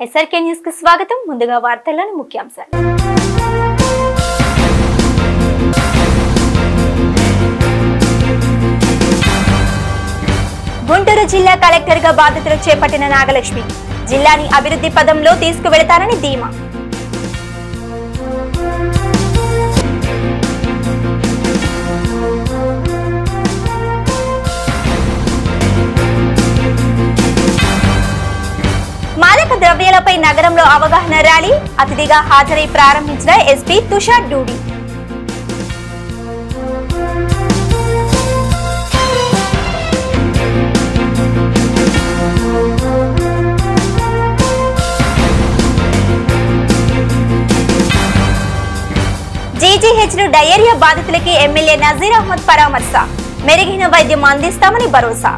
SRK news కి స్వాగతం. ముందుగా వార్తల్లోని ముఖ్యాంశాలు. గుంటూరు జిల్లా కలెక్టర్ గా బాధ్యతలు చేపట్టిన నాగలక్ష్మి జిల్లాని అభివృద్ధి పదంలో తీసుకువెళతారని ధీమా. మాదక ద్రవ్యాలపై నగరంలో అవగాహన ర్యాలీ అతిథిగా హాజరై ప్రారంభించిన ఎస్పీ తుషార్ డూడి. జీజీహెచ్లో డయేరియా బాధితులకి ఎమ్మెల్యే నజీర్ అహ్మద్ పరామర్శ, మెరుగైన వైద్యం అందిస్తామని భరోసా.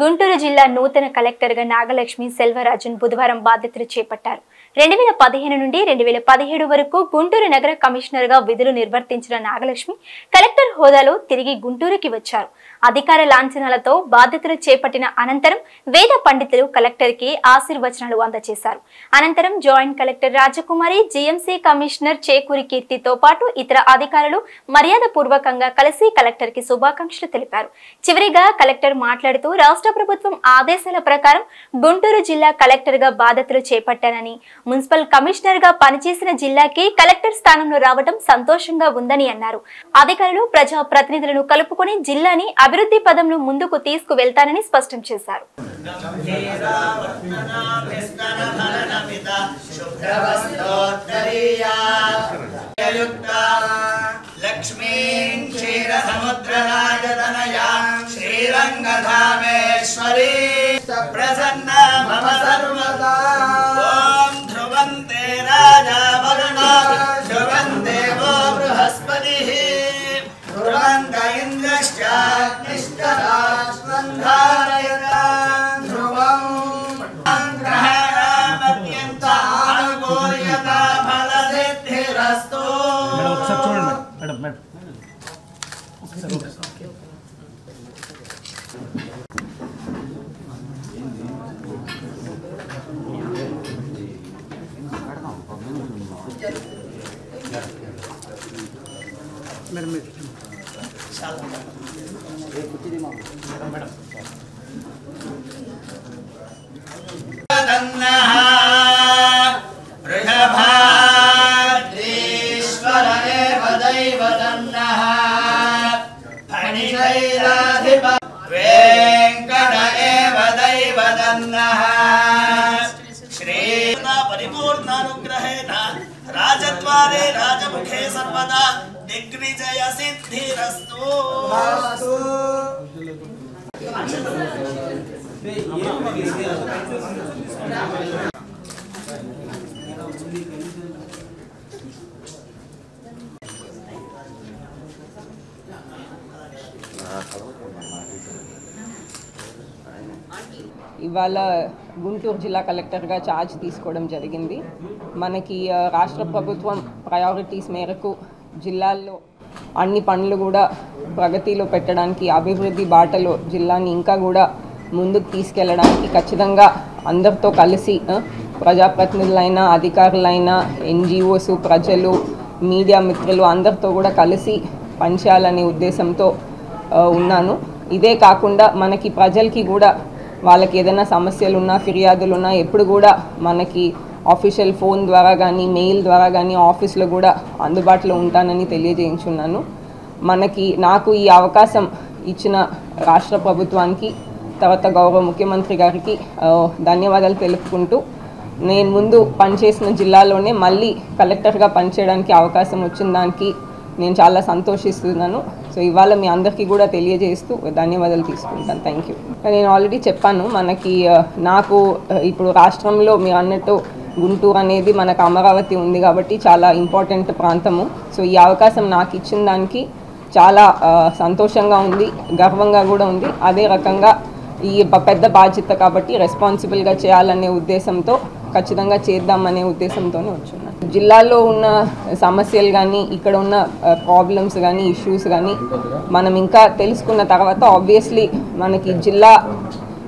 గుంటూరు జిల్లా నూతన కలెక్టర్ గా నాగలక్ష్మి సెల్వరాజన్ బుధవారం బాధ్యతలు చేపట్టారు. 2015 నుండి 2017 వరకు గుంటూరు నగర కమిషనర్ గా విధులు నిర్వర్తించిన నాగలక్ష్మి కలెక్టర్ హోదాలో తిరిగి గుంటూరుకి వచ్చారు. అధికార లాంఛనాలతో బాధ్యతలు చేపట్టిన అనంతరం వేద పండితులు కలెక్టర్ కి ఆశీర్వచనాలు అందజేశారు. అనంతరం జాయింట్ కలెక్టర్ రాజకుమారి, జీఎంసీ కమిషనర్ చేకూరి కీర్తితో పాటు ఇతర అధికారులు మర్యాద పూర్వకంగా కలిసి కలెక్టర్ కి శుభాకాంక్షలు తెలిపారు. చివరిగా కలెక్టర్ మాట్లాడుతూ రాష్ట్ర ప్రభుత్వం ఆదేశాల ప్రకారం గుంటూరు జిల్లా కలెక్టర్ గా బాధ్యతలు చేపట్టానని, మున్సిపల్ కమిషనర్ గా పనిచేసిన జిల్లాకి కలెక్టర్ స్థానంలో రావడం సంతోషంగా ఉందని అన్నారు. అధికారులు ప్రజా ప్రతినిధులను కలుపుకొని జిల్లాని అభివృద్ధి పదంలో ముందుకు తీసుకువెళ్తానని స్పష్టం చేశారు. శ్రీరంగధామేశ్వరీ ప్రసన్న మమ సర్వదా. ఓం ధ్రువంతే రాజా వరుణ ధ్రువం దేవో బృహస్పతిః ధ్రువంత ఇంద్రశ్చాగ్నిశ్చరాష్ట్రం ధారయతాం ధ్రువం గ్రహణామత్యంత అనుకూల్యత ఫలసిద్ధిరస్తు. పరిపూర్ణానుగ్రహేణ రాజద్వారే రాజముఖే సర్వదా దిగ్విజయ సిద్ధిరస్తు. ఇవాళ గుంటూరు జిల్లా కలెక్టర్గా ఛార్జ్ తీసుకోవడం జరిగింది. మనకి రాష్ట్ర ప్రభుత్వం ప్రయారిటీస్ మేరకు జిల్లాల్లో అన్ని పనులు కూడా ప్రగతిలో పెట్టడానికి, అభివృద్ధి బాటలో జిల్లాని ఇంకా కూడా ముందుకు తీసుకెళ్ళడానికి ఖచ్చితంగా అందరితో కలిసి ప్రజాప్రతినిధులైనా, అధికారులైనా, ఎన్జిఓస్, ప్రజలు, మీడియా మిత్రులు అందరితో కూడా కలిసి పనిచేయాలనే ఉద్దేశంతో ఉన్నాను. ఇదే కాకుండా మనకి ప్రజలకి కూడా వాళ్ళకి ఏదైనా సమస్యలు ఉన్నా, ఫిర్యాదులు ఉన్నా ఎప్పుడు కూడా మనకి ఆఫీషియల్ ఫోన్ ద్వారా కానీ, మెయిల్ ద్వారా కానీ ఆఫీస్లో కూడా అందుబాటులో ఉంటానని తెలియజేయించున్నాను. నాకు ఈ అవకాశం ఇచ్చిన రాష్ట్ర ప్రభుత్వానికి, తర్వాత గౌరవ ముఖ్యమంత్రి గారికి ధన్యవాదాలు తెలుపుకుంటూ, నేను ముందు పనిచేసిన జిల్లాలోనే మళ్ళీ కలెక్టర్గా పనిచేయడానికి అవకాశం వచ్చిన దానికి నేను చాలా సంతోషిస్తున్నాను. సో ఇవాళ మీ అందరికీ కూడా తెలియజేస్తూ ధన్యవాదాలు తీసుకుంటాను. Thank you. నేను ఆల్రెడీ చెప్పాను, నాకు ఇప్పుడు రాష్ట్రంలో మీరు అన్నట్టు గుంటూరు అనేది మనకు అమరావతి ఉంది కాబట్టి చాలా ఇంపార్టెంట్ ప్రాంతము. సో ఈ అవకాశం నాకు ఇచ్చిన దానికి చాలా సంతోషంగా ఉంది, గర్వంగా కూడా ఉంది. అదే రకంగా ఈ పెద్ద బాధ్యత కాబట్టి రెస్పాన్సిబుల్గా చేయాలనే ఉద్దేశంతో ఖచ్చితంగా చేద్దామనే ఉద్దేశంతోనే వచ్చున్నాను. జిల్లాలో ఉన్న సమస్యలు కానీ ఇక్కడ ఉన్న ప్రాబ్లమ్స్ కానీ ఇష్యూస్ కానీ మనం ఇంకా తెలుసుకున్న తర్వాత ఆబ్వియస్లీ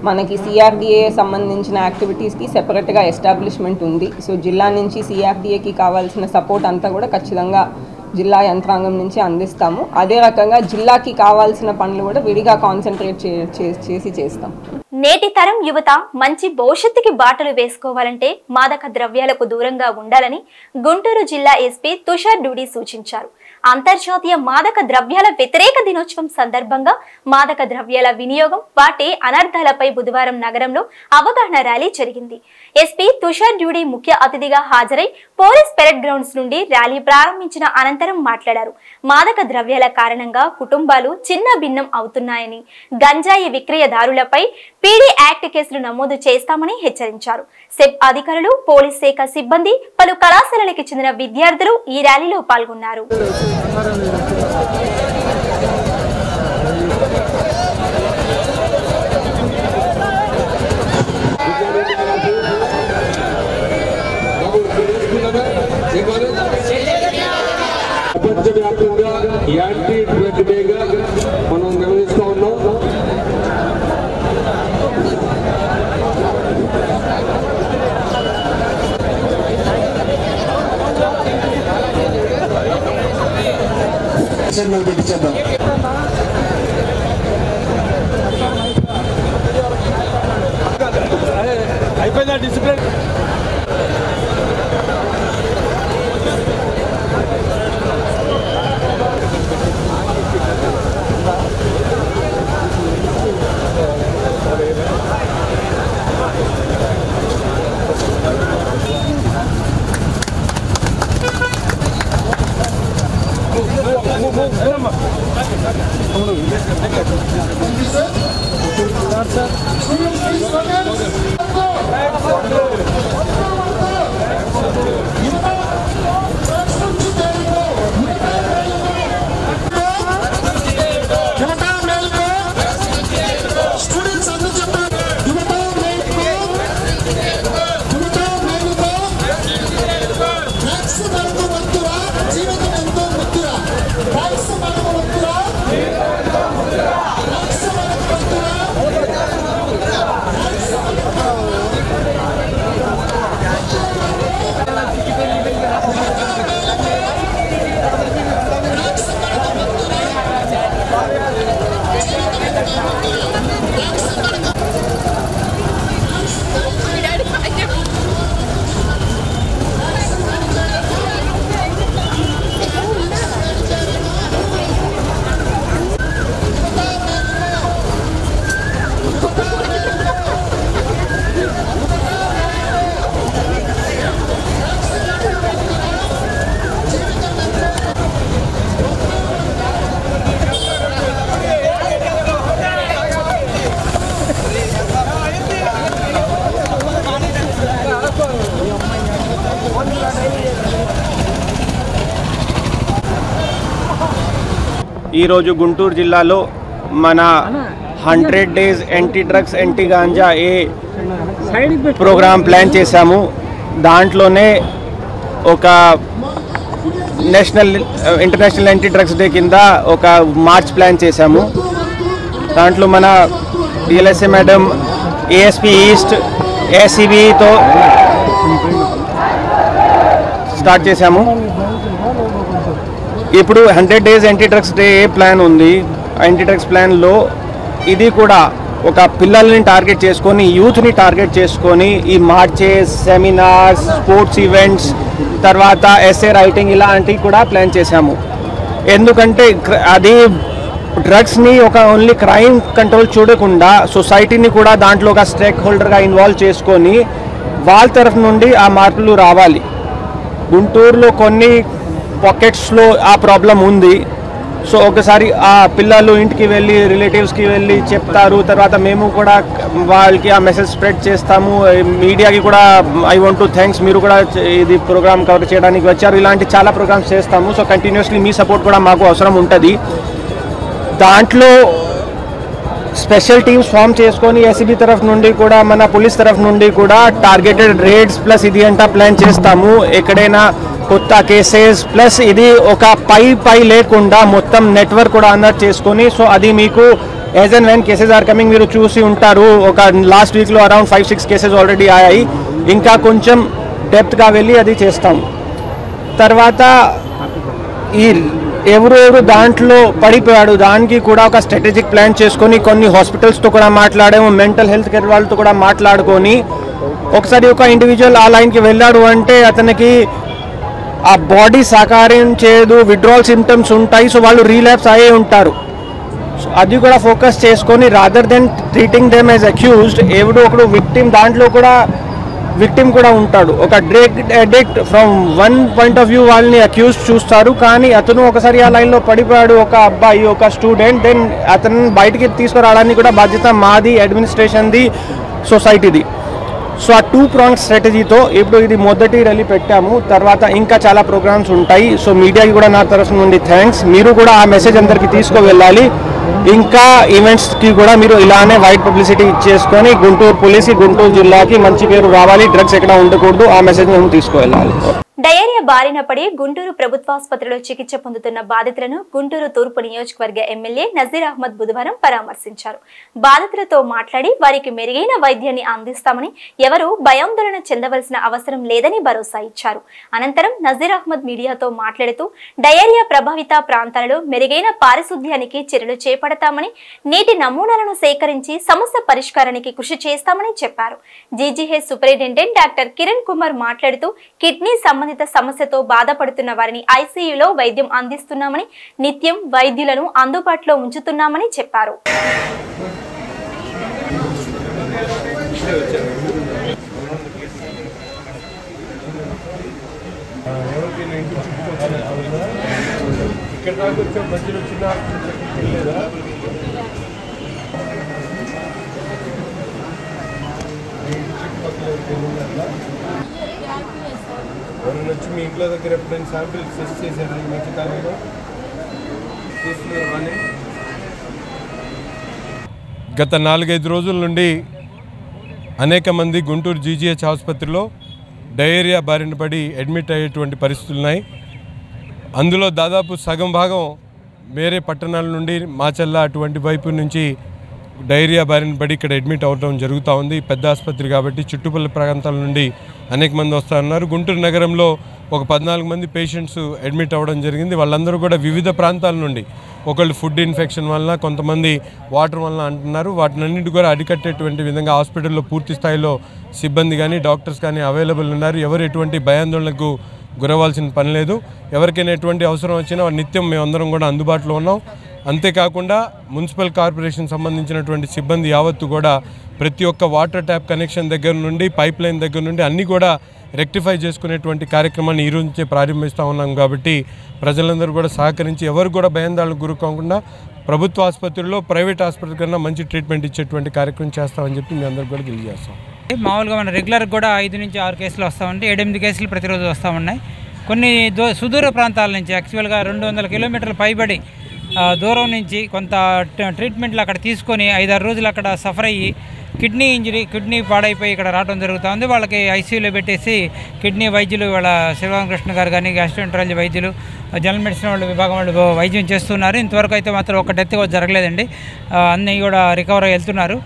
మనకి సిఆర్డిఏ సంబంధించిన యాక్టివిటీస్కి సెపరేట్గా ఎస్టాబ్లిష్మెంట్ ఉంది. సో జిల్లా నుంచి సిఆర్డిఏకి కావాల్సిన సపోర్ట్ అంతా కూడా ఖచ్చితంగా జిల్లా యంత్రాంగం నుంచి అందిస్తాము. అదే రకంగా జిల్లాకి కావాల్సిన పనులు కూడా విడిగా కాన్సన్ట్రేట్ చేసి చేస్తాం. నేటి తరం యువత మంచి భవిష్యత్తుకి బాటలు వేసుకోవాలంటే మాదక ద్రవ్యాలకు దూరంగా ఉండాలని గుంటూరు జిల్లా ఎస్పీ తుషార్ డూడి సూచించారు. అంతర్జాతీయ మాదక ద్రవ్యాల వ్యతిరేక దినోత్సవం సందర్భంగా మాదక ద్రవ్యాల వినియోగం, వాటి అనర్థాలపై బుధవారం నగరంలో అవగాహన ర్యాలీ జరిగింది. ఎస్పీ తుషార్ డ్యూడి ముఖ్య అతిథిగా హాజరై పోలీస్ పెరేడ్ గ్రౌండ్స్ నుండి ర్యాలీ ప్రారంభించిన అనంతరం మాట్లాడారు. మాదక ద్రవ్యాల కారణంగా కుటుంబాలు చిన్న భిన్నం అవుతున్నాయని, గంజాయి విక్రయదారులపై పీడీ యాక్ట్ కేసులు నమోదు చేస్తామని హెచ్చరించారు. సెబ్ అధికారులు, పోలీస్ శాఖ సిబ్బంది, పలు కళాశాలలకు చెందిన విద్యార్థులు ఈ ర్యాలీలో పాల్గొన్నారు. ప్రపంచవ్యాప్తంగా యాంటీ డ్రగ్ డేగా మనం నిర్వహిస్తూ ఉన్నాం. పెట్టించేద్దాం. అయిపోయిందా డిసిప్లిన్? ఈరోజు గుంటూరు జిల్లాలో మన 100 days anti drugs anti ganja program plan చేశాము. దాంట్లోనే ఒక ఇంటర్నేషనల్ యాంటీ డ్రగ్స్ డే కింద ఒక మార్చ్ ప్లాన్ చేశాము. దాంట్లో మన డిఎల్ఎస్ఏ మేడం, ఏఎస్పీ ఈస్ట్, ఏసీబీతో స్టార్ట్ చేశాము. ఇప్పుడు 100 days anti drugs day plan ఉంది. యాంటీ డ్రగ్స్ ప్లాన్లో ఇది కూడా ఒక పిల్లల్ని టార్గెట్ చేసుకొని, యూత్ని టార్గెట్ చేసుకొని ఈ మార్చెస్, సెమినార్స్, స్పోర్ట్స్ ఈవెంట్స్, తర్వాత ఎస్ఏ రైటింగ్ ఇలాంటివి కూడా ప్లాన్ చేశాము. ఎందుకంటే అది డ్రగ్స్ని ఒక ఓన్లీ క్రైమ్ కంట్రోల్ చూడకుండా సొసైటీని కూడా దాంట్లో ఒక స్టేక్ హోల్డర్గా ఇన్వాల్వ్ చేసుకొని వాళ్ళ తరఫు నుండి ఆ మార్పులు రావాలి. గుంటూరులో కొన్ని పాకెట్స్లో ఆ ప్రాబ్లం ఉంది. సో ఒకసారి ఆ పిల్లలు ఇంటికి వెళ్ళి రిలేటివ్స్కి వెళ్ళి చెప్తారు. తర్వాత మేము కూడా వాళ్ళకి ఆ మెసేజ్ స్ప్రెడ్ చేస్తాము. మీడియాకి కూడా ఐ వాంట్ టు థ్యాంక్స్, మీరు కూడా ఇది ప్రోగ్రామ్ కవర్ చేయడానికి వచ్చారు. ఇలాంటి చాలా ప్రోగ్రామ్స్ చేస్తాము. సో కంటిన్యూస్లీ మీ సపోర్ట్ కూడా మాకు అవసరం ఉంటుంది. దాంట్లో స్పెషల్ టీమ్స్ ఫామ్ చేసుకొని ఎస్సీబీ తరఫు నుండి కూడా మన పోలీస్ తరఫు నుండి కూడా టార్గెటెడ్ రేడ్స్ ప్లస్ ఇది అంతా ప్లాన్ చేస్తాము. ఎక్కడైనా కొత్త కేసెస్ ప్లస్ ఇది ఒక పై లేకుండా మొత్తం నెట్వర్క్ కూడా అందరు చేసుకొని, సో అది మీకు as and when cases are coming మీరు చూసి ఉంటారు. ఒక లాస్ట్ వీక్లో అరౌండ్ 5-6 కేసెస్ ఆల్రెడీ అయ్యాయి. ఇంకా కొంచెం డెప్త్గా వెళ్ళి అది చేస్తాం. తర్వాత ఈ ఎవరు దాంట్లో పడిపోయాడు దానికి కూడా ఒక స్ట్రాటజిక్ ప్లాన్ చేసుకొని కొన్ని హాస్పిటల్స్తో కూడా మాట్లాడాము, మెంటల్ హెల్త్ కేర్ వాళ్ళతో కూడా మాట్లాడుకొని ఒకసారి ఒక ఇండివిజువల్ ఆ లైన్కి వెళ్ళాడు అంటే అతనికి ఆ బాడీ సహకారం చేయదు, విత్డ్రావల్ సిమ్టమ్స్ ఉంటాయి, సో వాళ్ళు రీలాప్స్ అయ్యే ఉంటారు. సో అది కూడా ఫోకస్ చేసుకొని rather than treating them as accused ఎవడు ఒకడు విక్టిమ్ దాంట్లో కూడా విక్టిమ్ కూడా ఉంటాడు. ఒక drug addict from one point of view వాళ్ళని అక్యూజ్ చూస్తారు, కానీ అతను ఒకసారి ఆ లైన్లో పడిపోయాడు ఒక అబ్బాయి ఒక స్టూడెంట్, దెన్ అతను బయటికి తీసుకురావడానికి కూడా బాధ్యత మాది, అడ్మినిస్ట్రేషన్ది, సొసైటీది. సో ఆ 2 ప్రాంగ్ స్ట్రాటజీతో ఇప్పుడు ఇది మొదటి ర్యాలీ పెట్టాము. తర్వాత ఇంకా చాలా ప్రోగ్రామ్స్ ఉంటాయి. సో మీడియాకి కూడా నా తరఫు నుండి థ్యాంక్స్. మీరు కూడా ఆ మెసేజ్ అందరికీ తీసుకువెళ్ళాలి. ఇంకా ఈవెంట్స్కి కూడా మీరు ఇలానే వైడ్ పబ్లిసిటీ ఇచ్చేసుకొని గుంటూరు పోలీస్కి, గుంటూరు జిల్లాకి మంచి పేరు రావాలి, డ్రగ్స్ ఎక్కడ ఉండకూడదు, ఆ మెసేజ్ మేము తీసుకువెళ్ళాలి. డయేరియా బారిన పడి గుంటూరు ప్రభుత్వాసుపత్రిలో చికిత్స పొందుతున్న బాధితులను గుంటూరు తూర్పు నియోజకవర్గ ఎమ్మెల్యే నజీర్ అహ్మద్ బుధవారం పరామర్శించారు. బాధితులతో మాట్లాడి వారికి మెరుగైన వైద్యాన్ని అందిస్తామని, ఎవరూ భయాందోళన చెందవలసిన అవసరం లేదని భరోసా ఇచ్చారు. అనంతరం నజీర్ అహ్మద్ మీడియాతో మాట్లాడుతూ డయేరియా ప్రభావిత ప్రాంతాలలో మెరుగైన పారిశుద్ధ్యానికి చర్యలు చేపడతామని, నీటి నమూనాలను సేకరించి సమస్య పరిష్కారానికి కృషి చేస్తామని చెప్పారు. GGH superintendent doctor Kiran Kumar మాట్లాడుతూ కిడ్నీ సంబంధిత సమస్యతో బాధపడుతున్న వారిని ఐసీయూలో వైద్యం అందిస్తున్నామని, నిత్యం వైద్యులను అందుబాటులో ఉంచుతున్నామని చెప్పారు. ఎవరైనా వచ్చి మీ ఇంట్లో దగ్గర ఎప్పుడైనా శాంపిల్స్ టెస్ట్ చేశారా ఈ మధ్యకాలంలో? గత 4-5 రోజుల నుండి అనేక మంది గుంటూరు జీజీహెచ్ ఆసుపత్రిలో డయేరియా బారిన పడి అడ్మిట్ అయ్యేటువంటి పరిస్థితులు ఉన్నాయి. అందులో దాదాపు సగం భాగం వేరే పట్టణాల నుండి మాచల్ల అటువంటి వైపు నుంచి డయేరియా బారిన పడి ఇక్కడ అడ్మిట్ అవడం జరుగుతూ ఉంది. పెద్ద ఆసుపత్రి కాబట్టి చుట్టుపక్కల ప్రాంతాల నుండి అనేక మంది వస్తూ ఉన్నారు. గుంటూరు నగరంలో ఒక 14 మంది పేషెంట్స్ అడ్మిట్ అవ్వడం జరిగింది. వాళ్ళందరూ కూడా వివిధ ప్రాంతాల నుండి, ఒకళ్ళు ఫుడ్ ఇన్ఫెక్షన్ వలన, కొంతమంది వాటర్ వలన అంటున్నారు. వాటినన్నింటి కూడా అరికట్టేటువంటి విధంగా హాస్పిటల్లో పూర్తి స్థాయిలో సిబ్బంది కానీ డాక్టర్స్ కానీ అవైలబుల్ ఉన్నారు. ఎవరు ఎటువంటి భయాందోళనకు గురవాల్సిన పని లేదు. ఎవరికైనా ఎటువంటి అవసరం వచ్చినా నిత్యం మేమందరం కూడా అందుబాటులో ఉన్నాం. అంతేకాకుండా మున్సిపల్ కార్పొరేషన్ సంబంధించినటువంటి సిబ్బంది యావత్తు కూడా ప్రతి ఒక్క వాటర్ ట్యాప్ కనెక్షన్ దగ్గర నుండి పైప్ లైన్ దగ్గర నుండి అన్నీ కూడా రెక్టిఫై చేసుకునేటువంటి కార్యక్రమాన్ని ఈ రోజు నుంచే ప్రారంభిస్తూ ఉన్నాం. కాబట్టి ప్రజలందరూ కూడా సహకరించి ఎవరు కూడా భయాందోళనకు గురకాకుండా ప్రభుత్వ ఆసుపత్రుల్లో ప్రైవేట్ ఆసుపత్రి కన్నా మంచి ట్రీట్మెంట్ ఇచ్చేటువంటి కార్యక్రమం చేస్తామని చెప్పి మీ అందరికీ కూడా తెలియజేస్తాం. మామూలుగా మన రెగ్యులర్ కూడా 5 నుంచి 6 కేసులు వస్తూ ఉంటాయి. 7-8 కేసులు ప్రతిరోజు వస్తూ ఉన్నాయి. కొన్ని సుదూర ప్రాంతాల నుంచి యాక్చువల్గా 200 కిలోమీటర్ల పైబడి దూరం నుంచి కొంత ట్రీట్మెంట్లు అక్కడ తీసుకొని 5-6 రోజులు అక్కడ సఫర్ అయ్యి కిడ్నీ పాడైపోయి ఇక్కడ రావడం జరుగుతుంది. వాళ్ళకి ఐసీయూలో పెట్టేసి కిడ్నీ వైద్యులు వాళ్ళ శివరామకృష్ణ గారు కానీ గ్యాస్ట్రోఎంటరాలజీ వైద్యులు జనరల్ మెడిసిన్ వాళ్ళు విభాగం వాళ్ళు వైద్యం చేస్తున్నారు. ఇంతవరకు అయితే మాత్రం ఒక డెత్ జరగలేదండి. అన్నీ కూడా రికవర్ అయ్యి వెళ్తున్నారు.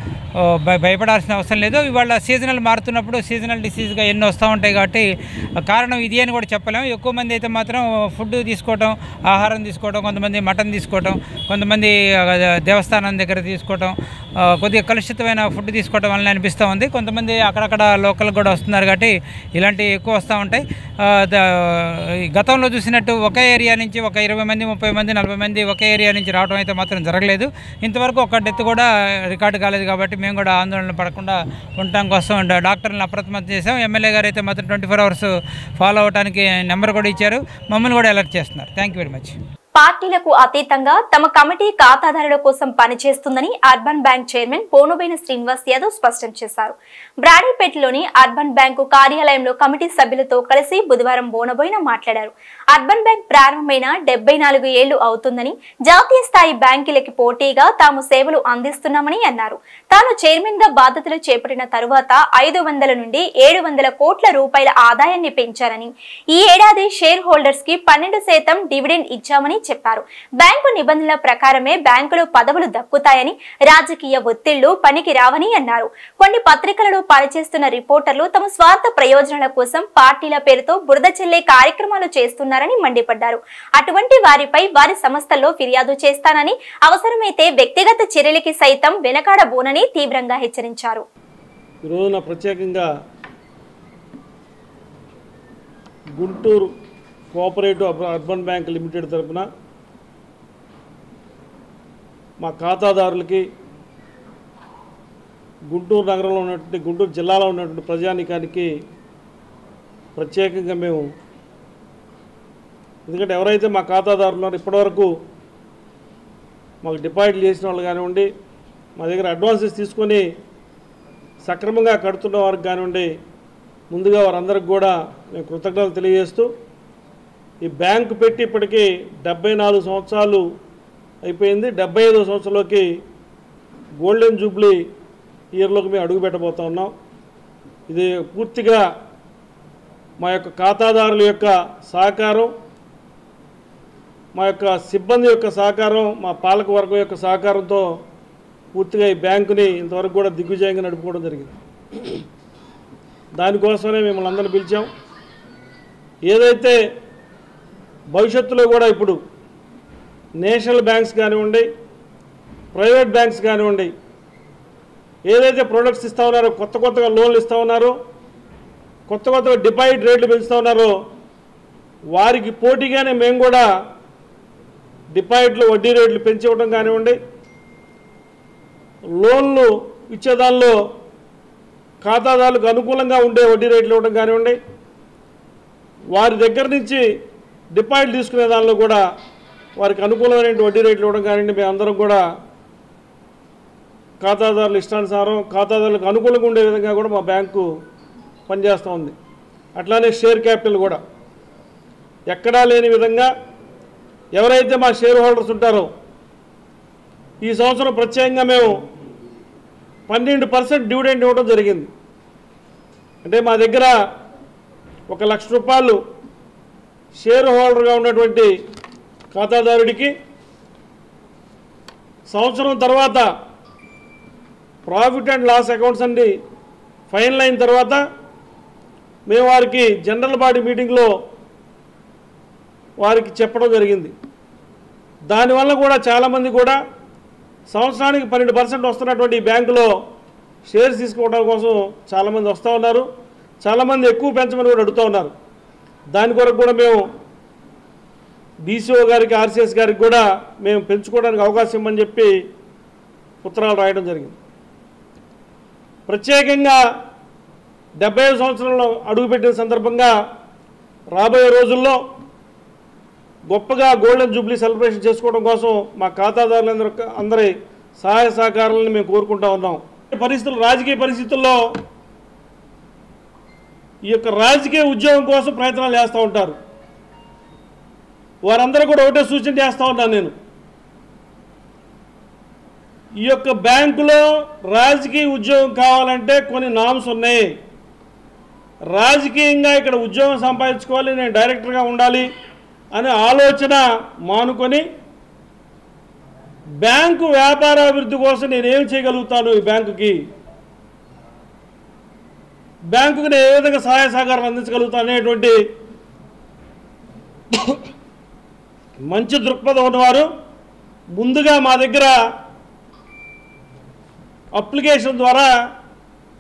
భయపడాల్సిన అవసరం లేదు. ఇవాళ సీజనల్ మారుతున్నప్పుడు సీజనల్ డిసీజ్గా ఎన్నో వస్తూ ఉంటాయి కాబట్టి కారణం ఇది అని కూడా చెప్పలేము. ఎక్కువ మంది అయితే మాత్రం ఫుడ్ తీసుకోవటం, ఆహారం తీసుకోవడం, కొంతమంది మటన్ తీసుకోవటం, కొంతమంది దేవస్థానం దగ్గర తీసుకోవటం, కొద్దిగా కలుషితమైన ఫుడ్ తీసుకోవడం వల్ల అనిపిస్తూ ఉంది. కొంతమంది అక్కడక్కడ లోకల్ కూడా వస్తున్నారు కాబట్టి ఇలాంటివి ఎక్కువ వస్తూ ఉంటాయి. గతంలో చూసినట్టు ఒకే ఏరియా నుంచి ఒక 20 మంది, 30 మంది, 40 మంది ఒకే ఏరియా నుంచి రావడం అయితే మాత్రం జరగలేదు. ఇంతవరకు ఒక డెత్ కూడా రికార్డు కాలేదు. కాబట్టి మేము కూడా ఆందోళన పడకుండా ఉండటం కోసం డాక్టర్లను అప్రమత్తం చేసాం. ఎమ్మెల్యే గారు అయితే మాత్రం 24 hours ఫాలో అవడానికి నెంబర్ కూడా ఇచ్చారు. మమ్మల్ని కూడా అలర్ట్ చేస్తున్నారు. Thank you very much. పార్టీలకు అతీతంగా తమ కమిటీ ఖాతాదారుల కోసం పనిచేస్తుందని urban bank chairman Ponuboina Srinivas Yadav స్పష్టం చేశారు. బ్రాడీపేటలోని అర్బన్ బ్యాంకు కార్యాలయంలో కమిటీ సభ్యులతో కలిసి బుధవారం బోనబోయిన మాట్లాడారు. అర్బన్ బ్యాంక్ ప్రారంభమైన 74 ఏళ్లు అవుతుందని, జాతీయ స్థాయి బ్యాంకులకి పోటీగా తాము సేవలు అందిస్తున్నామని అన్నారు. తాను చైర్మన్ గా బాధ్యతలు చేపట్టిన తరువాత 500 నుండి 700 కోట్ల రూపాయల ఆదాయాన్ని పెంచారని, ఈ ఏడాది షేర్ హోల్డర్స్ కి 12% డివిడెండ్ ఇచ్చామని చెప్పారు. బ్యాంకు నిబంధనల ప్రకారమే బ్యాంకులో పదవులు దక్కుతాయని, రాజకీయ ఒత్తిళ్లు పనికి రావని అన్నారు. కొన్ని పత్రికలలో పనిచేస్తున్న రిపోర్టర్లు తమ స్వార్థ ప్రయోజనాల కోసం పార్టీల పేరుతో బురద చెల్లే కార్యక్రమాలు చేస్తున్నారని మండిపడ్డారు. అటువంటి వారిపై వారి సంస్థల్లో ఫిర్యాదు చేస్తానని, అవసరమైతే వ్యక్తిగత చర్యలకి సైతం వెనకాడబోనని తీవ్రంగా హెచ్చరించారు. ఈ రోజున ప్రత్యేకంగా Guntur cooperative urban bank limited తరఫున మా ఖాతాదారులకి, గుంటూరు నగరంలో ఉన్నటువంటి, గుంటూరు జిల్లాలో ఉన్నటువంటి ప్రజానీకానికి ప్రత్యేకంగా మేము, ఎందుకంటే ఎవరైతే మా ఖాతాదారులు ఉన్నారో ఇప్పటివరకు మాకు డిపాజిట్లు చేసిన వాళ్ళు కానివ్వండి, మా దగ్గర అడ్వాన్సెస్ తీసుకొని సక్రమంగా కడుతున్న వారికి కానివ్వండి, ముందుగా వారందరికి కూడా మేము కృతజ్ఞతలు తెలియజేస్తూ, ఈ బ్యాంకు పెట్టి ఇప్పటికీ 74 సంవత్సరాలు అయిపోయింది. 75వ సంవత్సరంలోకి గోల్డెన్ జూబ్లీ ఇయర్లోకి మేము అడుగు పెట్టబోతా ఉన్నాం. ఇది పూర్తిగా మా యొక్క ఖాతాదారుల యొక్క సహకారం, మా యొక్క సిబ్బంది యొక్క సహకారం, మా పాలక వర్గం యొక్క సహకారంతో పూర్తిగా ఈ బ్యాంకుని ఇంతవరకు కూడా దిగ్విజయంగా నడుపుకోవడం జరిగింది. దానికోసమే మిమ్మల్ని అందరినీ పిలిచాం. ఏదైతే భవిష్యత్తులో కూడా ఇప్పుడు నేషనల్ బ్యాంక్స్ కానివ్వండి, ప్రైవేట్ బ్యాంక్స్ కానివ్వండి, ఏదైతే ప్రొడక్ట్స్ ఇస్తూ ఉన్నారో, కొత్తగా లోన్లు ఇస్తూ ఉన్నారో, కొత్తగా డిపాజిట్ రేట్లు పెంచుతూ ఉన్నారో, వారికి పోటీగానే మేము కూడా డిపాజిట్లు వడ్డీ రేట్లు పెంచి ఇవ్వడం కానివ్వండి, లోన్లు ఇచ్చేదానిలో ఖాతాదారులకు అనుకూలంగా ఉండే వడ్డీ రేట్లు ఇవ్వడం కానివ్వండి, వారి దగ్గర నుంచి డిపాజిట్ తీసుకునే దానిలో కూడా వారికి అనుకూలమైన వడ్డీ రేట్లు ఇవ్వడం కానివ్వండి, మేము అందరం కూడా ఖాతాదారుల ఇష్టానుసారం ఖాతాదారులకు అనుకూలంగా ఉండే విధంగా కూడా మా బ్యాంకు పనిచేస్తూ ఉంది. అట్లానే షేర్ క్యాపిటల్ కూడా ఎక్కడా లేని విధంగా ఎవరైతే మా షేర్ హోల్డర్స్ ఉంటారో ఈ సంవత్సరం ప్రత్యేకంగా మేము 12% డివిడెండ్ ఇవ్వడం జరిగింది. అంటే మా దగ్గర 1 లక్ష రూపాయలు షేర్ హోల్డర్గా ఉన్నటువంటి ఖాతాదారుడికి సంవత్సరం తర్వాత ప్రాఫిట్ అండ్ లాస్ అకౌంట్స్ అన్ని ఫైనల్ అయిన తర్వాత మేము వారికి జనరల్ బాడీ మీటింగ్లో వారికి చెప్పడం జరిగింది. దానివల్ల కూడా చాలామంది కూడా సంవత్సరానికి 12% వస్తున్నటువంటి ఈ బ్యాంకులో షేర్స్ తీసుకోవడం కోసం చాలామంది వస్తూ ఉన్నారు. చాలామంది ఎక్కువ పెంచమని కూడా అడుగుతూ ఉన్నారు. దాని కొరకు కూడా మేము డీసీఓ గారికి, ఆర్సీఎస్ గారికి కూడా మేము పెంచుకోవడానికి అవకాశం ఇవ్వమని చెప్పి ఉత్తరాలు రాయడం జరిగింది. ప్రత్యేకంగా 75 సంవత్సరంలో అడుగుపెట్టిన సందర్భంగా రాబోయే రోజుల్లో గొప్పగా గోల్డెన్ జూబ్లీ సెలబ్రేషన్ చేసుకోవడం కోసం మా ఖాతాదారులందరి సహాయ సహకారాలను మేము కోరుకుంటా ఉన్నాం. పరిస్థితులు, రాజకీయ పరిస్థితుల్లో ఈ యొక్క రాజకీయ ఉద్యోగం కోసం ప్రయత్నాలు చేస్తూ ఉంటారు. వారందరూ కూడా ఒకటే సూచన చేస్తూ ఉన్నాను నేను, ఈ యొక్క బ్యాంకులో రాజకీయ ఉద్యోగం కావాలంటే కొన్ని నామ్స్ ఉన్నాయి. రాజకీయంగా ఇక్కడ ఉద్యోగం సంపాదించుకోవాలి, నేను డైరెక్టర్గా ఉండాలి అనే ఆలోచన మానుకొని బ్యాంకు వ్యాపారాభివృద్ధి కోసం నేనేం చేయగలుగుతాను, ఈ బ్యాంకుకి నేను ఏ విధంగా సహాయ సహకారం అందించగలుగుతాను అనేటువంటి మంచి దృక్పథం ఉన్నవారు ముందుగా మా దగ్గర అప్లికేషన్ ద్వారా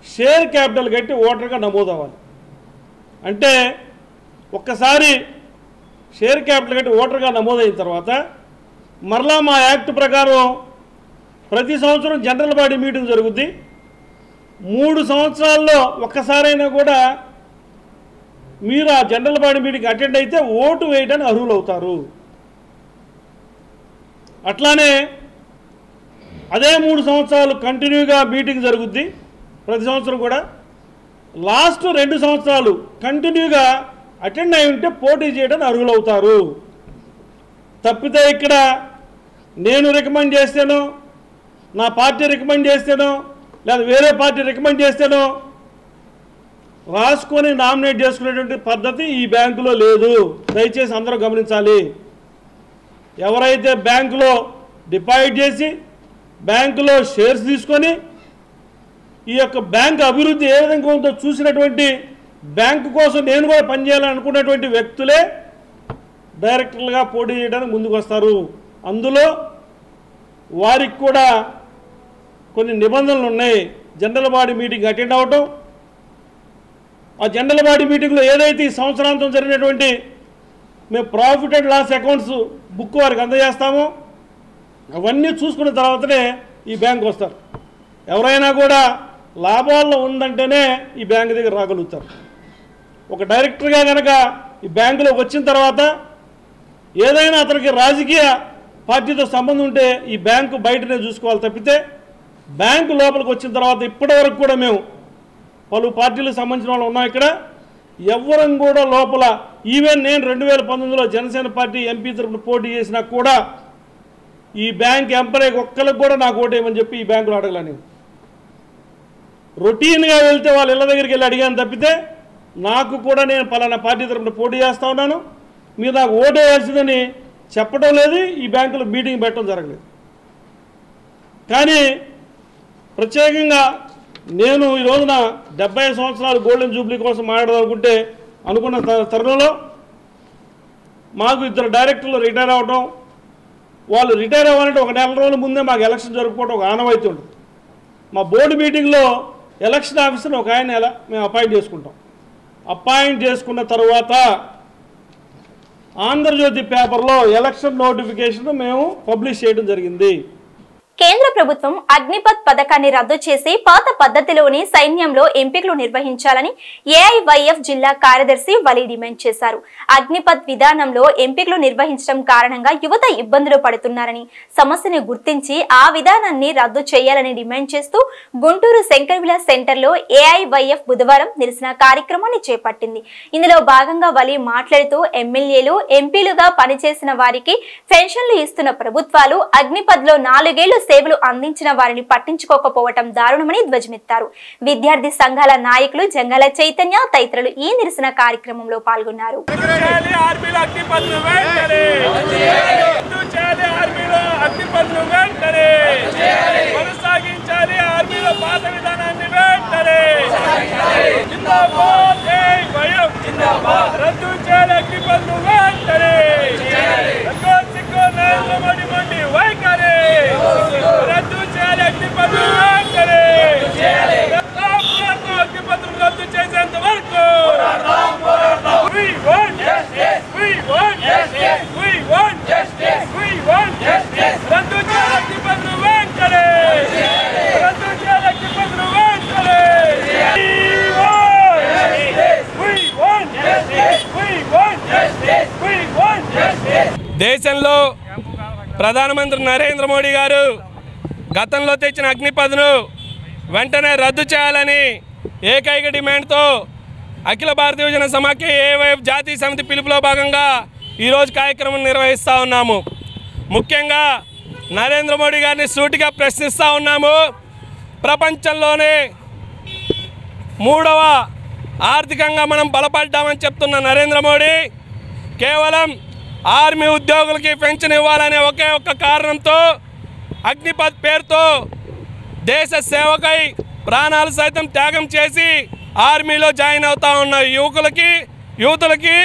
షేర్ క్యాపిటల్ కట్టి ఓటర్గా నమోదవ్వాలి. అంటే ఒక్కసారి షేర్ క్యాపిటల్ కట్టి ఓటర్గా నమోదైన తర్వాత మరలా మా యాక్ట్ ప్రకారం ప్రతి సంవత్సరం జనరల్ బాడీ మీటింగ్ జరుగుద్ది. 3 సంవత్సరాల్లో ఒక్కసారైనా కూడా మీరు ఆ జనరల్ బాడీ మీటింగ్ అటెండ్ అయితే ఓటు వేయడానికి అర్హులు అవుతారు. అట్లానే అదే 3 సంవత్సరాలు కంటిన్యూగా మీటింగ్ జరుగుద్ది ప్రతి సంవత్సరం కూడా. లాస్ట్ 2 సంవత్సరాలు కంటిన్యూగా అటెండ్ అయి ఉంటే పోటీ చేయడానికి అర్హులవుతారు. తప్పితే ఇక్కడ నేను రికమెండ్ చేస్తాను, నా పార్టీ రికమెండ్ చేస్తాను, లేదా వేరే పార్టీ రికమెండ్ చేస్తాను రాసుకొని నామినేట్ చేసుకునేటువంటి పద్ధతి ఈ బ్యాంకులో లేదు. దయచేసి అందరూ గమనించాలి. ఎవరైతే బ్యాంకులో డిపాజిట్ చేసి బ్యాంకులో షేర్స్ తీసుకొని ఈ యొక్క బ్యాంక్ అభివృద్ధి ఏ విధంగా ఉందో చూసినటువంటి, బ్యాంకు కోసం నేను కూడా పనిచేయాలని అనుకున్నటువంటి వ్యక్తులే డైరెక్టర్లుగా పోటీ చేయడానికి ముందుకు వస్తారు. అందులో వారికి కూడా కొన్ని నిబంధనలు ఉన్నాయి. జనరల్ బాడీ మీటింగ్ అటెండ్ అవ్వటం, ఆ జనరల్ బాడీ మీటింగ్లో ఏదైతే ఈ సంవత్సరాంతం జరిగినటువంటి మేము profit and loss accounts book వారికి అందజేస్తామో అవన్నీ చూసుకున్న తర్వాతనే ఈ బ్యాంకు వస్తారు. ఎవరైనా కూడా లాభాల్లో ఉందంటేనే ఈ బ్యాంకు దగ్గర రాగలుగుతారు. ఒక డైరెక్టర్గా కనుక ఈ బ్యాంకులోకి వచ్చిన తర్వాత ఏదైనా అతనికి రాజకీయ పార్టీతో సంబంధం ఉంటే ఈ బ్యాంకు బయటనే చూసుకోవాలి తప్పితే, బ్యాంకు లోపలికి వచ్చిన తర్వాత ఇప్పటివరకు కూడా మేము పలు పార్టీలకు సంబంధించిన వాళ్ళు ఉన్నాం ఇక్కడ. ఎవరం కూడా లోపల, ఈవెన్ నేను 2019లో జనసేన పార్టీ ఎంపీ తరఫున పోటీ చేసినా కూడా ఈ బ్యాంక్ ఎంపరేకి ఒక్కరికి కూడా నాకు ఓటేయమని చెప్పి ఈ బ్యాంకులో అడగలేను. రొటీన్గా వెళ్తే వాళ్ళ ఇళ్ళ దగ్గరికి వెళ్ళి అడిగాను తప్పితే, నాకు కూడా నేను పలానా పార్టీ తరఫున పోటీ చేస్తూ ఉన్నాను, మీరు నాకు ఓటేయాల్సిందని చెప్పడం లేదు. ఈ బ్యాంకులో మీటింగ్ పెట్టడం జరగలేదు. కానీ ప్రత్యేకంగా నేను ఈ రోజున 70 సంవత్సరాలు గోల్డెన్ జూబ్లీ కోసం మాట్లాడాలనుకుంటే అనుకున్న తరుణంలో మాకు 2 డైరెక్టర్లు రిటైర్ అవ్వడం, వాళ్ళు రిటైర్ అవ్వాలంటే ఒక నెల రోజుల ముందే మాకు ఎలక్షన్ జరుపుకోవడం ఒక ఆనవాయితీ ఉంటుంది. మా బోర్డు మీటింగ్లో ఎలక్షన్ ఆఫీసర్ని ఒక ఆయన మేము అపాయింట్ చేసుకుంటాం. అపాయింట్ చేసుకున్న తర్వాత ఆంధ్రజ్యోతి పేపర్లో ఎలక్షన్ నోటిఫికేషన్ మేము పబ్లిష్ చేయడం జరిగింది. కేంద్ర ప్రభుత్వం అగ్నిపథ్ పథకాన్ని రద్దు చేసి పాత పద్ధతిలోని సైన్యంలో ఎంపికలు నిర్వహించాలని ఏఐవైఎఫ్ జిల్లా కార్యదర్శి వలి డిమాండ్ చేశారు. అగ్నిపథ్ విధానంలో ఎంపికలు నిర్వహించడం కారణంగా యువత ఇబ్బందులు పడుతున్నారని, సమస్యను గుర్తించి ఆ విధానాన్ని రద్దు చేయాలని డిమాండ్ చేస్తూ గుంటూరు శంకర్విలాస్ సెంటర్లో ఏఐవైఎఫ్ బుధవారం నిరసన కార్యక్రమాన్ని చేపట్టింది. ఇందులో భాగంగా వలి మాట్లాడుతూ ఎమ్మెల్యేలు, ఎంపీలుగా పనిచేసిన వారికి పెన్షన్లు ఇస్తున్న ప్రభుత్వాలు అగ్నిపథ్లో 4 ఏళ్లు సేవలు అందించిన వారిని పట్టించుకోకపోవటం దారుణమని ధ్వజమెత్తారు. విద్యార్థి సంఘాల నాయకులు జంగాల చైతన్య తదితరులు ఈ నిరసన కార్యక్రమంలో పాల్గొన్నారు. దేశంలో ప్రధానమంత్రి నరేంద్ర మోడీ గారు గతంలో తెచ్చిన అగ్నిపథ్ను వెంటనే రద్దు చేయాలని ఏకైక డిమాండ్తో అఖిల భారతీయ యువజన సమాఖ్య ఏఐవైఎఫ్ జాతీయ సమితి పిలుపులో భాగంగా ఈరోజు కార్యక్రమం నిర్వహిస్తూ ఉన్నాము. ముఖ్యంగా నరేంద్ర మోడీ గారిని సూటిగా ప్రశ్నిస్తూ ఉన్నాము. ప్రపంచంలోనే 3వ ఆర్థికంగా మనం బలపడ్డామని చెప్తున్న నరేంద్ర మోడీ కేవలం ఆర్మీ ఉద్యోగులకి పెన్షన్ ఇవ్వాలనే ఒకే ఒక్క కారణంతో అగ్నిపథ్ పేరుతో దేశ సేవకై ప్రాణాలు సైతం త్యాగం చేసి ఆర్మీలో జాయిన్ అవుతా ఉన్న యువతులకి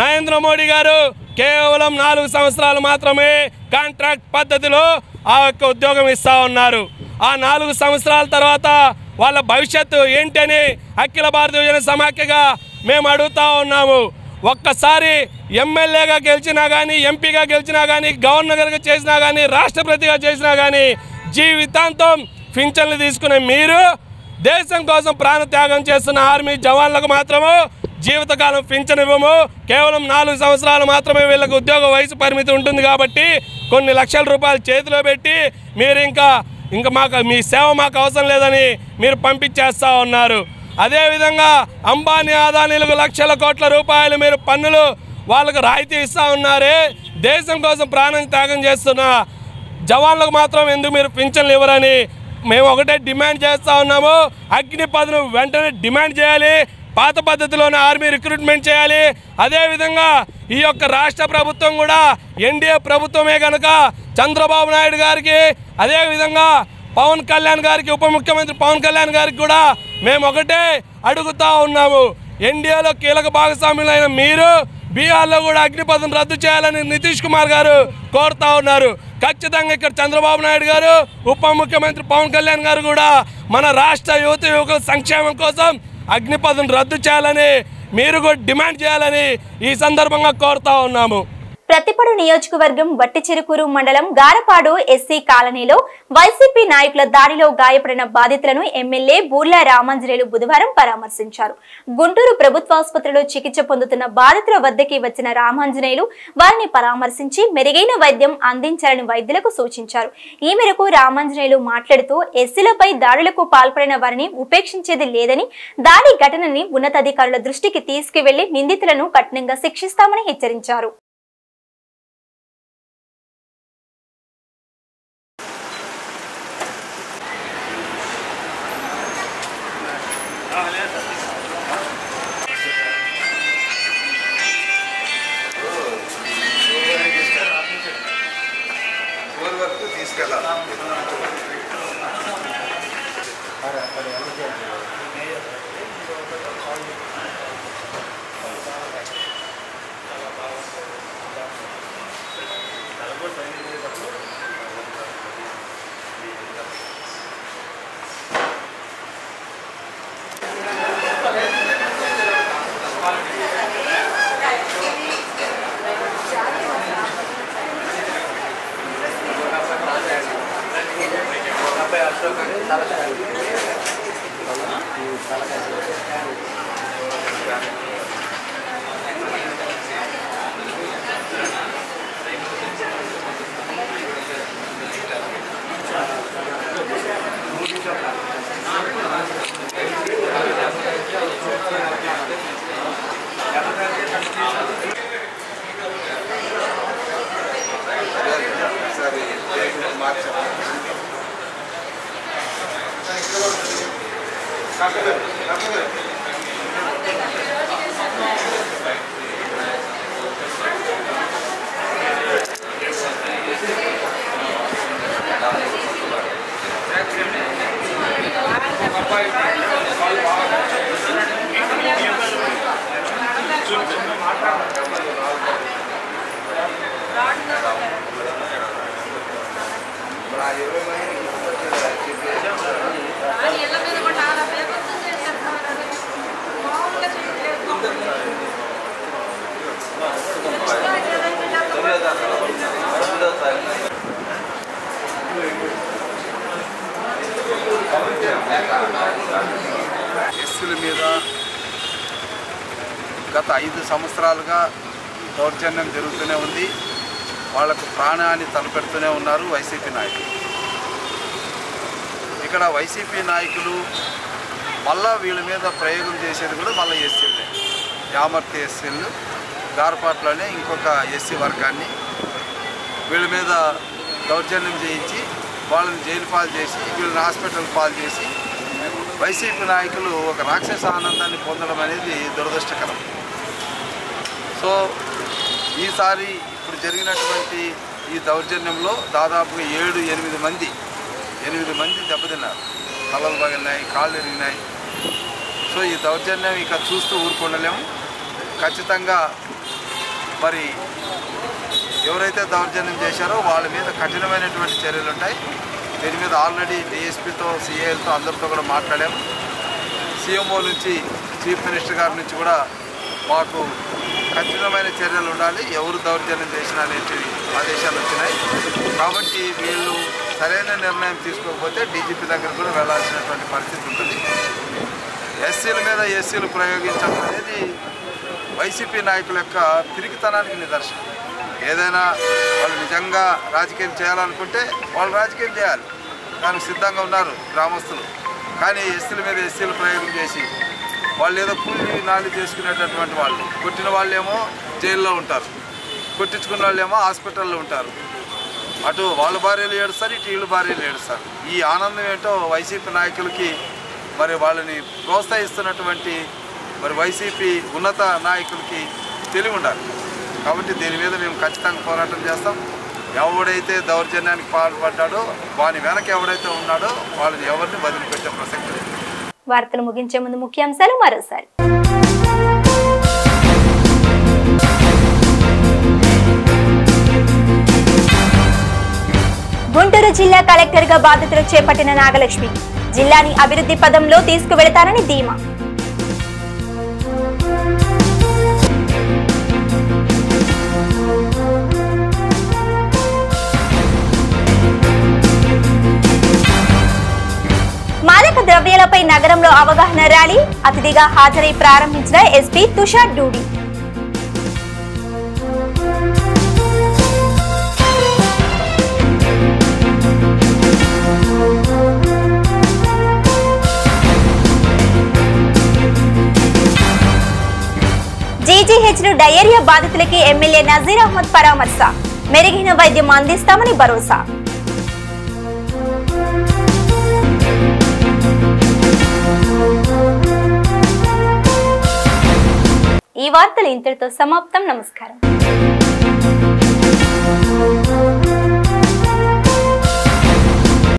నరేంద్ర మోడీ గారు కేవలం 4 సంవత్సరాలు మాత్రమే కాంట్రాక్ట్ పద్ధతిలో ఆ యొక్క ఉద్యోగం ఇస్తూ ఉన్నారు. ఆ 4 సంవత్సరాల తర్వాత వాళ్ళ భవిష్యత్తు ఏంటని అఖిల భారతీయ యువజన సమాఖ్యగా మేము అడుగుతూ ఉన్నాము. ఒక్కసారి ఎమ్మెల్యేగా గెలిచినా కానీ, ఎంపీగా గెలిచినా కానీ, గవర్నర్గా చేసినా కానీ, రాష్ట్రపతిగా చేసినా కానీ జీవితాంతం పింఛన్లు తీసుకునే మీరు దేశం కోసం ప్రాణత్యాగం చేస్తున్న ఆర్మీ జవాన్లకు మాత్రము జీవితకాలం పింఛన్ ఇవ్వము. కేవలం 4 సంవత్సరాలు మాత్రమే వీళ్ళకి ఉద్యోగ వయసు పరిమితి ఉంటుంది కాబట్టి కొన్ని లక్షల రూపాయలు చేతిలో పెట్టి మీరు ఇంకా మాకు మీ సేవ మాకు అవసరం లేదని మీరు పంపించేస్తూ ఉన్నారు. అదేవిధంగా అంబానీ అదానీలకు లక్షల కోట్ల రూపాయలు మీరు పన్నులు వాళ్ళకు రాయితీ ఇస్తూ ఉన్నారే. దేశం కోసం ప్రాణం త్యాగం చేస్తున్న జవాన్లకు మాత్రం ఎందుకు మీరు పింఛన్లు ఇవ్వరని మేము ఒకటే డిమాండ్ చేస్తూ ఉన్నాము. అగ్నిపథ్ను వెంటనే డిమాండ్ చేయాలి. పాత పద్ధతిలోనే ఆర్మీ రిక్రూట్మెంట్ చేయాలి. అదేవిధంగా ఈ యొక్క రాష్ట్ర ప్రభుత్వం కూడా ఎన్డీఏ ప్రభుత్వమే కనుక చంద్రబాబు నాయుడు గారికి అదేవిధంగా పవన్ కళ్యాణ్ గారికి ఉప ముఖ్యమంత్రి పవన్ కళ్యాణ్ గారికి కూడా మేము ఒకటే అడుగుతూ ఉన్నాము. ఎన్డీఏలో కీలక భాగస్వాములైన మీరు బీహార్లో కూడా అగ్నిపథం రద్దు చేయాలని నితీష్ కుమార్ గారు కోరుతూ ఉన్నారు. ఖచ్చితంగా ఇక్కడ చంద్రబాబు నాయుడు గారు ఉప ముఖ్యమంత్రి పవన్ కళ్యాణ్ గారు కూడా మన రాష్ట్ర యువకుల సంక్షేమం కోసం అగ్నిపథం రద్దు చేయాలని మీరు కూడా డిమాండ్ చేయాలని ఈ సందర్భంగా కోరుతూ ఉన్నాము. ప్రతిపాడు నియోజకవర్గం వట్టిచెరుకూరు మండలం గారపాడు ఎస్సీ కాలనీలో వైసీపీ నాయకుల దాడిలో గాయపడిన బాధితులను ఎమ్మెల్యే బూర్ల రామాంజనేయులు బుధవారం పరామర్శించారు. గుంటూరు ప్రభుత్వాసుపత్రిలో చికిత్స పొందుతున్న బాధితుల వద్దకి వచ్చిన రామాంజనేయులు వారిని పరామర్శించి మెరుగైన వైద్యం అందించాలని వైద్యులకు సూచించారు. ఈ మేరకు రామాంజనేయులు మాట్లాడుతూ ఎస్సీలపై దాడులకు పాల్పడిన వారిని ఉపేక్షించేది లేదని, దాడి ఘటనని ఉన్నతాధికారుల దృష్టికి తీసుకువెళ్లి నిందితులను కఠినంగా శిక్షిస్తామని హెచ్చరించారు. ఎస్సీల మీద గత 5 సంవత్సరాలుగా దౌర్జన్యం జరుగుతూనే ఉంది. వాళ్లకు ప్రాణాన్ని తలపెడుతూనే ఉన్నారు వైసీపీ నాయకులు. ఇక్కడ వైసీపీ నాయకులు మళ్ళా వీళ్ళ మీద ప్రయోగం చేసేది కూడా మళ్ళీ ఎస్సీలే. యామర్తి ఎస్సీలు గారపాట్లోనే ఇంకొక ఎస్సీ వర్గాన్ని వీళ్ళ మీద దౌర్జన్యం చేయించి వాళ్ళని జైలు పాలు చేసి వీళ్ళని హాస్పిటల్ పాలు చేసి వైసీపీ నాయకులు ఒక రాక్షస ఆనందాన్ని పొందడం అనేది దురదృష్టకరం. సో ఈసారి ఇప్పుడు జరిగినటువంటి ఈ దౌర్జన్యంలో దాదాపుగా 7-8 మంది దెబ్బతిన్నారు. తలలు పగిలినాయి, కాళ్ళు ఎరిగినాయి. సో ఈ దౌర్జన్యం ఇక చూస్తూ ఊరుకుండలేము. ఖచ్చితంగా మరి ఎవరైతే దౌర్జన్యం చేశారో వాళ్ళ మీద కఠినమైనటువంటి చర్యలు ఉంటాయి. దీని మీద ఆల్రెడీ డిఎస్పీతో, సిఐలతో అందరితో కూడా మాట్లాడాము. సీఎంఓ నుంచి, చీఫ్ మినిస్టర్ గారి నుంచి కూడా మాకు కఠినమైన చర్యలు ఉండాలి, ఎవరు దౌర్జన్యం చేసినా అనేటి ఆదేశాలు వచ్చినాయి. కాబట్టి వీళ్ళు సరైన నిర్ణయం తీసుకోకపోతే డీజీపీ దగ్గర కూడా వెళ్లాల్సినటువంటి పరిస్థితి ఉంటుంది. ఎస్సీల మీద ఎస్సీలు ప్రయోగించడం అనేది వైసీపీ నాయకుల యొక్క పిరికితనానికి నిదర్శనం. ఏదైనా వాళ్ళు నిజంగా రాజకీయం చేయాలనుకుంటే వాళ్ళు రాజకీయం చేయాలి, దానికి సిద్ధంగా ఉన్నారు గ్రామస్తులు. కానీ ఎస్సీల మీద ఎస్సీలు ప్రయోగం చేసి వాళ్ళు ఏదో కూలి నాలి చేసుకునేటటువంటి వాళ్ళు, కొట్టిన వాళ్ళేమో జైల్లో ఉంటారు, కొట్టించుకున్న వాళ్ళేమో హాస్పిటల్లో ఉంటారు. అటు వాళ్ళ భార్యలు ఏడుస్తారు, ఇటు వీళ్ళ భార్యలు ఏడుస్తారు. ఈ ఆనందం ఏంటో వైసీపీ నాయకులకి, మరి వాళ్ళని ప్రోత్సహిస్తున్నటువంటి మరి వైసీపీ ఉన్నత నాయకులకి తెలివి ఉండాలి. కాబట్టి దీని మీద మేము ఖచ్చితంగా పోరాటం చేస్తాం. ఎవడైతే దౌర్జన్యానికి పాల్పడ్డాడో వాని వెనక ఎవడైతే ఉన్నాడో వాళ్ళని ఎవరిని వదిలిపెట్టే ప్రసక్తి లేదు. వార్తలు ముగించే ముందు ముఖ్యాంశాలు మరోసారి. గుంటూరు జిల్లా కలెక్టర్ గా బాధ్యతలు చేపట్టిన నాగలక్ష్మి జిల్లాని అభివృద్ధి పదంలో తీసుకువెళతారని ధీమా. మాదక ద్రవ్యాలపై నగరంలో అవగాహన ర్యాలీ అతిథిగా హాజరై ప్రారంభించిన ఎస్పీ తుషార్ డూడి. జీజీహెచ్లో డయేరియా బాధితులకి ఎమ్మెల్యే నజీర్ అహ్మద్ పరామర్శ, మెరుగైన వైద్యం అందిస్తామని భరోసా. ఈ వార్తలు ఇంతటితో సమాప్తం. నమస్కారం.